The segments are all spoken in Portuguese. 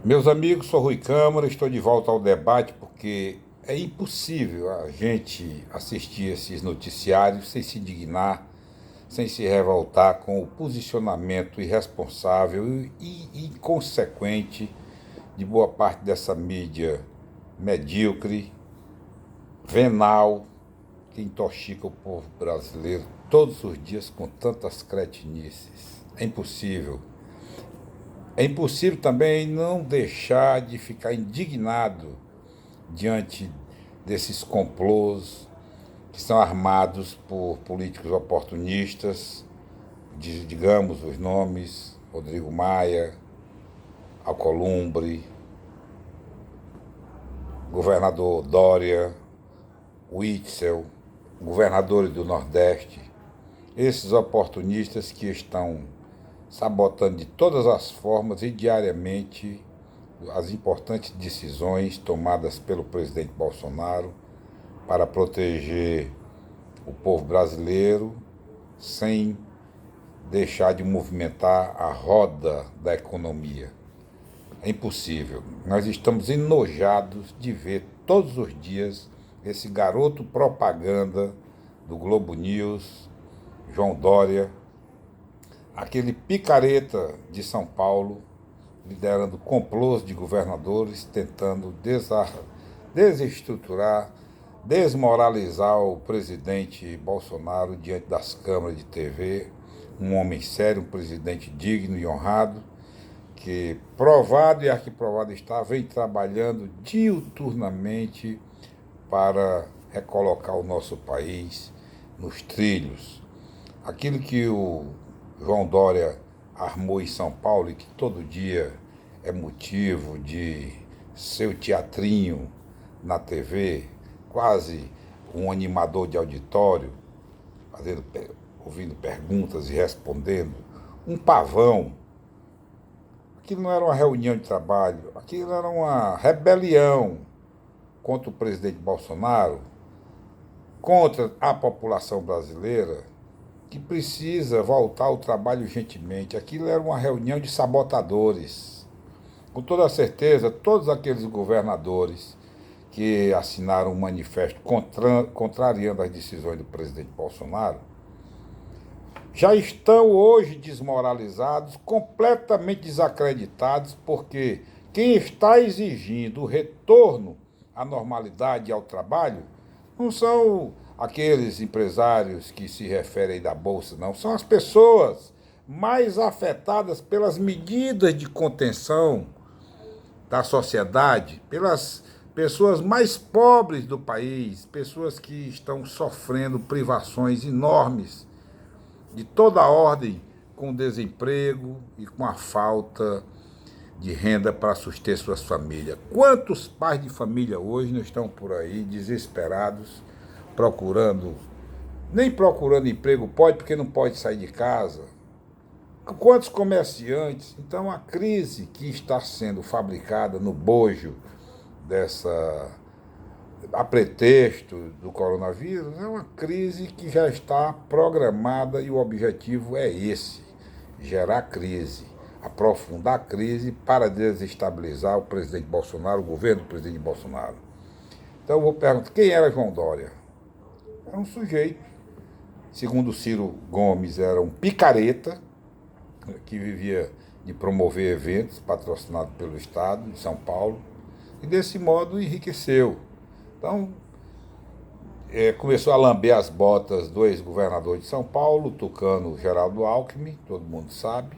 Meus amigos, sou Rui Câmara, estou de volta ao debate porque é impossível a gente assistir esses noticiários sem se indignar, sem se revoltar com o posicionamento irresponsável e inconsequente de boa parte dessa mídia medíocre, venal, que intoxica o povo brasileiro todos os dias com tantas cretinices. É impossível. É impossível também não deixar de ficar indignado diante desses complôs que são armados por políticos oportunistas, digamos os nomes: Rodrigo Maia, Alcolumbre, governador Dória, Witzel, governadores do Nordeste. Esses oportunistas que estão sabotando de todas as formas e diariamente as importantes decisões tomadas pelo presidente Bolsonaro para proteger o povo brasileiro sem deixar de movimentar a roda da economia. É impossível. Nós estamos enojados de ver todos os dias esse garoto propaganda do Globo News, João Dória, aquele picareta de São Paulo, liderando complôs de governadores, tentando desestruturar, desmoralizar o presidente Bolsonaro diante das câmeras de TV, um homem sério, um presidente digno e honrado, que provado e arquiprovado está, vem trabalhando diuturnamente para recolocar o nosso país nos trilhos. Aquilo que o João Dória armou em São Paulo e que todo dia é motivo de seu teatrinho na TV, quase um animador de auditório, fazendo, ouvindo perguntas e respondendo, um pavão. Aquilo não era uma reunião de trabalho, aquilo era uma rebelião contra o presidente Bolsonaro, contra a população brasileira, que precisa voltar ao trabalho urgentemente. Aquilo era uma reunião de sabotadores. Com toda certeza, todos aqueles governadores que assinaram um manifesto contrariando as decisões do presidente Bolsonaro já estão hoje desmoralizados, completamente desacreditados, porque quem está exigindo o retorno à normalidade e ao trabalho não são aqueles empresários que se referem da Bolsa, não. São as pessoas mais afetadas pelas medidas de contenção da sociedade, pelas pessoas mais pobres do país, pessoas que estão sofrendo privações enormes de toda a ordem, com o desemprego e com a falta de renda para suster suas famílias. Quantos pais de família hoje não estão por aí desesperados, nem procurando emprego pode, porque não pode sair de casa? Quantos comerciantes? Então a crise que está sendo fabricada no bojo dessa a pretexto do coronavírus, é uma crise que já está programada e o objetivo é esse: gerar crise, aprofundar a crise para desestabilizar o presidente Bolsonaro, o governo do presidente Bolsonaro. Então eu vou perguntar, quem era João Dória? Era um sujeito, segundo Ciro Gomes, era um picareta, que vivia de promover eventos patrocinados pelo Estado de São Paulo, e desse modo enriqueceu. Então, começou a lamber as botas do ex-governador de São Paulo, o tucano Geraldo Alckmin, todo mundo sabe,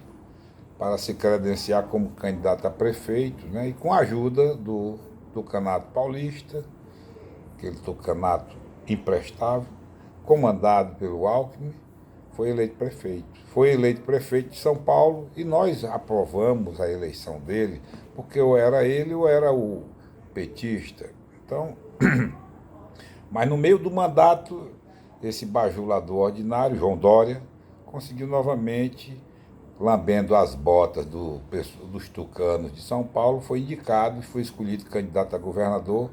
para se credenciar como candidato a prefeito, né? E com a ajuda do tucanato paulista, aquele tucanato imprestável, comandado pelo Alckmin, foi eleito prefeito. Foi eleito prefeito de São Paulo e nós aprovamos a eleição dele, porque ou era ele ou era o petista. Então, mas no meio do mandato, esse bajulador ordinário, João Dória, conseguiu novamente, lambendo as botas dos tucanos de São Paulo, foi indicado e foi escolhido candidato a governador,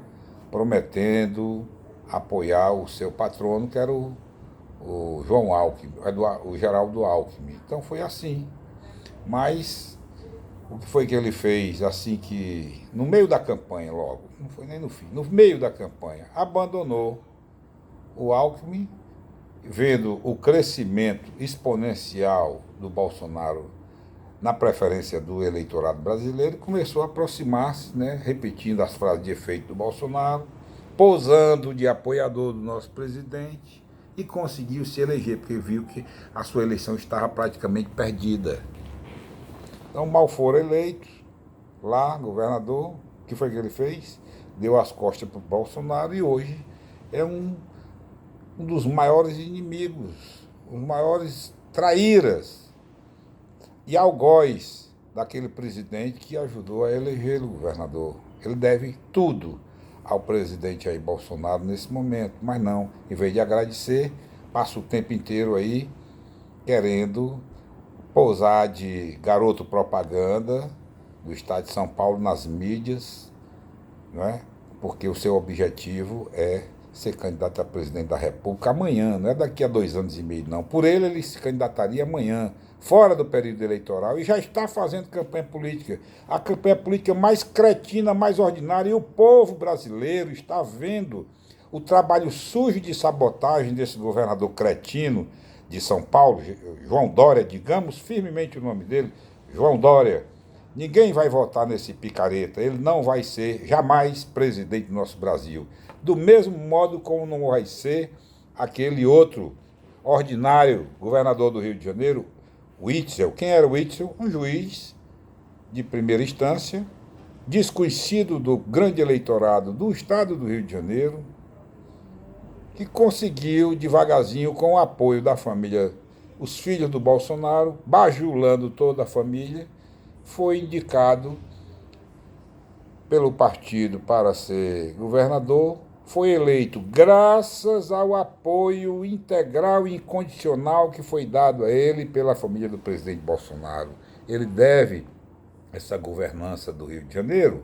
prometendo apoiar o seu patrono, que era o João Alckmin, o Geraldo Alckmin. Então foi assim. Mas O que foi que ele fez assim que, no meio da campanha logo, não foi nem no fim, no meio da campanha, abandonou o Alckmin, vendo o crescimento exponencial do Bolsonaro na preferência do eleitorado brasileiro, começou a aproximar-se, né, repetindo as frases de efeito do Bolsonaro, posando de apoiador do nosso presidente e conseguiu se eleger, porque viu que a sua eleição estava praticamente perdida. Então, mal foram eleitos, lá, governador, o que foi que ele fez? Deu as costas para o Bolsonaro e hoje é um dos maiores inimigos, os maiores traíras e algoz daquele presidente que ajudou a eleger o governador. Ele deve tudo ao presidente aí Bolsonaro nesse momento, mas não, em vez de agradecer, passa o tempo inteiro aí querendo pousar de garoto propaganda do estado de São Paulo nas mídias, não é? Porque o seu objetivo é ser candidato a presidente da República amanhã, não é daqui a 2 anos e meio, não. Por ele se candidataria amanhã, fora do período eleitoral, e já está fazendo campanha política. A campanha política mais cretina, mais ordinária, e o povo brasileiro está vendo o trabalho sujo de sabotagem desse governador cretino de São Paulo, João Dória, digamos firmemente o nome dele, João Dória. Ninguém vai votar nesse picareta, ele não vai ser jamais presidente do nosso Brasil. Do mesmo modo como não vai ser aquele outro ordinário governador do Rio de Janeiro, Witzel. Quem era o Witzel? Um juiz de primeira instância, desconhecido do grande eleitorado do estado do Rio de Janeiro, que conseguiu devagarzinho, com o apoio da família, os filhos do Bolsonaro, bajulando toda a família, foi indicado pelo partido para ser governador, foi eleito graças ao apoio integral e incondicional que foi dado a ele pela família do presidente Bolsonaro. Ele deve essa governança do Rio de Janeiro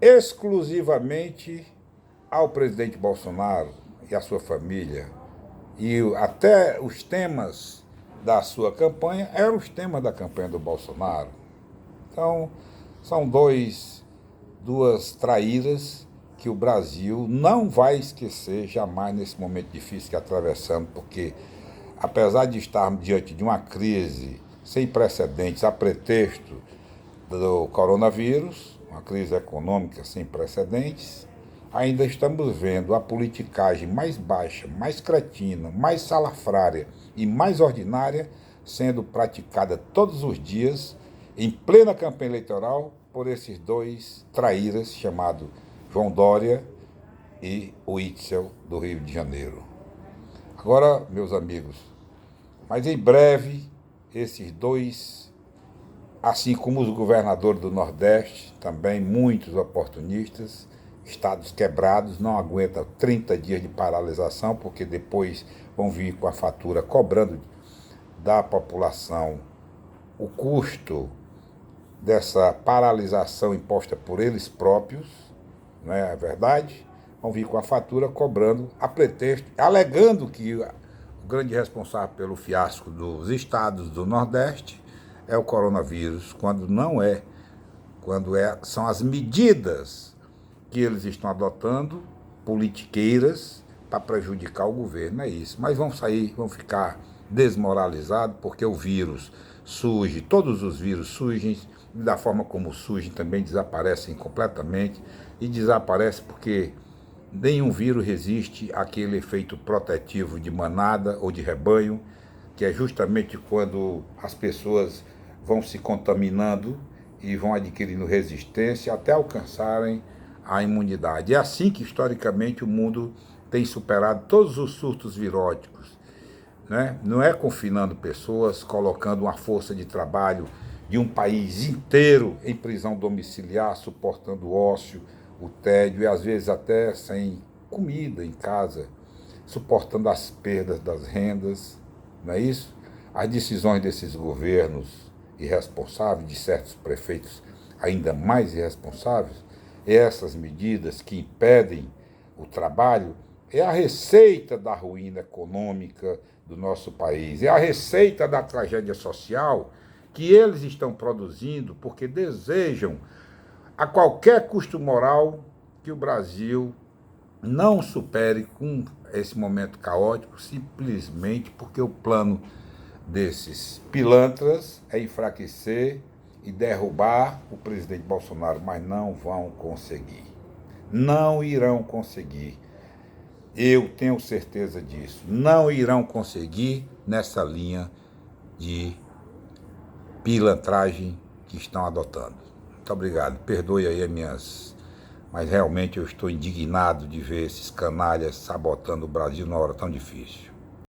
exclusivamente ao presidente Bolsonaro e à sua família. E até os temas da sua campanha eram os temas da campanha do Bolsonaro. Então, são duas traíras que o Brasil não vai esquecer jamais nesse momento difícil que atravessamos, porque, apesar de estarmos diante de uma crise sem precedentes, a pretexto do coronavírus, uma crise econômica sem precedentes, ainda estamos vendo a politicagem mais baixa, mais cretina, mais salafrária e mais ordinária sendo praticada todos os dias, em plena campanha eleitoral, por esses dois traíras chamados João Dória e Witzel do Rio de Janeiro. Agora, meus amigos, mas em breve, esses dois, assim como os governadores do Nordeste, também muitos oportunistas, estados quebrados, não aguentam 30 dias de paralisação, porque depois vão vir com a fatura cobrando da população o custo dessa paralisação imposta por eles próprios, não é verdade? Vão vir com a fatura cobrando a pretexto, alegando que o grande responsável pelo fiasco dos estados do Nordeste é o coronavírus, quando não é, são as medidas que eles estão adotando, politiqueiras, para prejudicar o governo, é isso. Mas vão ficar desmoralizados, porque o vírus surge, todos os vírus surgem, da forma como surgem também desaparecem completamente, e desaparece porque nenhum vírus resiste àquele efeito protetivo de manada ou de rebanho, que é justamente quando as pessoas vão se contaminando e vão adquirindo resistência até alcançarem a imunidade. É assim que, historicamente, o mundo tem superado todos os surtos viróticos, né? Não é confinando pessoas, colocando uma força de trabalho de um país inteiro em prisão domiciliar, suportando o ócio, o tédio e às vezes até sem comida em casa, suportando as perdas das rendas, não é isso? As decisões desses governos irresponsáveis, de certos prefeitos ainda mais irresponsáveis, essas medidas que impedem o trabalho, é a receita da ruína econômica do nosso país, é a receita da tragédia social que eles estão produzindo porque desejam, a qualquer custo moral, que o Brasil não supere com esse momento caótico, simplesmente porque o plano desses pilantras é enfraquecer e derrubar o presidente Bolsonaro, mas não vão conseguir. Não irão conseguir. Eu tenho certeza disso. Não irão conseguir nessa linha de pilantragem que estão adotando. Muito obrigado. Perdoe aí as minhas... Mas realmente eu estou indignado de ver esses canalhas sabotando o Brasil numa hora tão difícil.